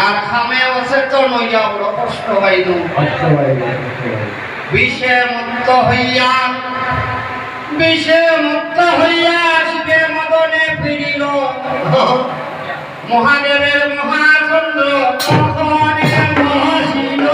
আর খামে অচেতন হইয়া বড় কষ্ট হইল। বিষে মুক্ত হইয়া শিবে মদনে ফিরিল। মহাদেবের মহাচন্দ্র তখনে বসিল।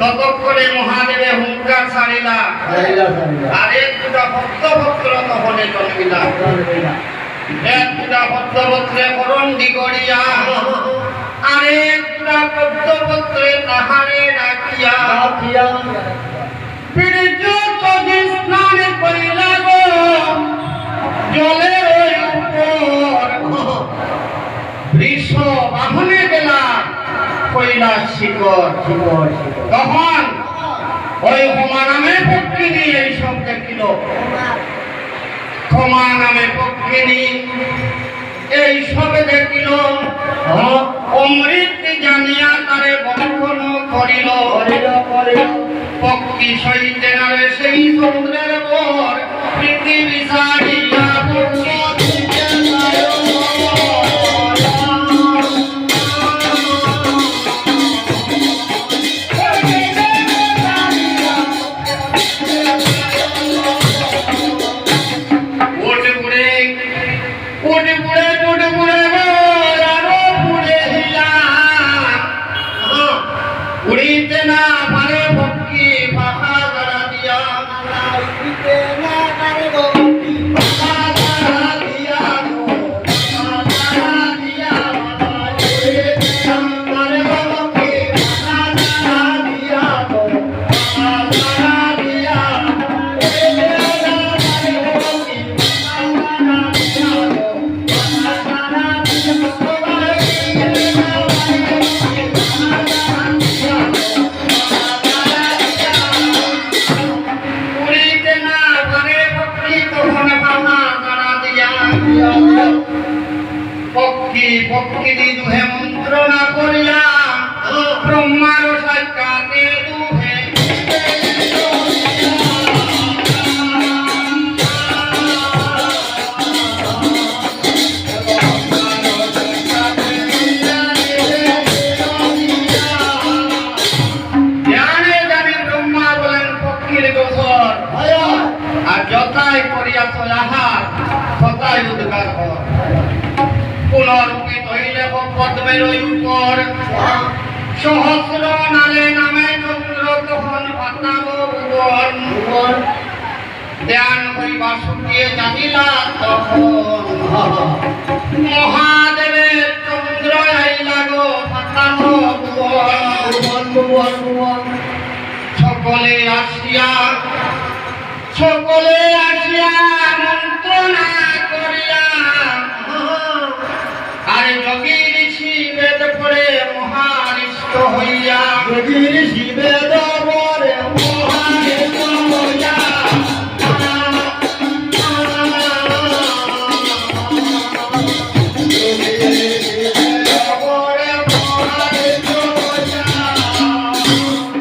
ততক্ষণে মহাদেবে হুঙ্কার ছাড়িলা। আরেকটা ভক্তভদ্র তখনে জন্মিলা। একটা ভক্তভদ্রে করন্ডি করিয়া আরেকটা ভক্তভদ্রে তাহারে ডাকিয়া পীড়িত যদি স্নান করিলা গো জলের উপর বৃষ বাহনে গেলা কৈলাস শিখর। তখন ওই ক্ষমা নামে পক্ষিণী এইসব দেখিল। ক্ষমা নামে পক্ষিণী এইসবে দেখিল। অমৃত জানিয়া তারে বন্ধন করিল। পক্ষী সহিতে নারে সেই সমুদ্রের পর পৃথিবী ছাড়িয়া উড়িতে না পারে পক্ষী পাখা জড়া দিয়া। পক্ষী দুহে মন্ত্রণা করিয়া ব্রহ্মার সাক্ষাতে দুহে জ্ঞানে জানি ব্রহ্মা বলেন পক্ষীর গোচর। আর যথাই করিয়া আহার তথাই উদ্গার হয়। পুনরূপিত হইলে পদ্মের উপর সহস্র নালে নামে চন্দ্র তখন পাতাব ভুবন। ধ্যান হইবা শুকিয়ে জানিলা তখন মহাদেবের চন্দ্র আইলা গো পাতাব ভুবন। সকলে আসিয়া মন্ত্রণা করিয়া আর যোগী ঋষি বেদ পড়ে মহারিষ্ট হইয়া। যোগী ঋষি বেদ পড়ে মহারিষ্ট হইয়া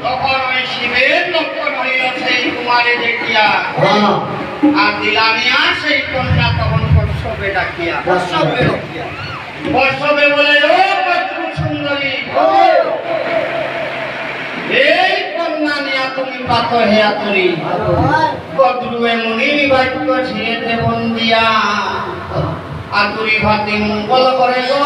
তখন ওই শিবের লক্ষণ হইল সেই কুমারে দেখিয়া। আর দিলামিয়া সেই কন্যা তখন কশ্যপে ডাকিয়া কশ্যপে বলে ও পত্র সুন্দরী এই কন্যা নিয়া তুমি পাত হেয়া তুলি কদ্রুয়ে মুনির বাক্য ছিঁড়েতে বন্দিয়া আতুরি ভাতি মঙ্গল করে গো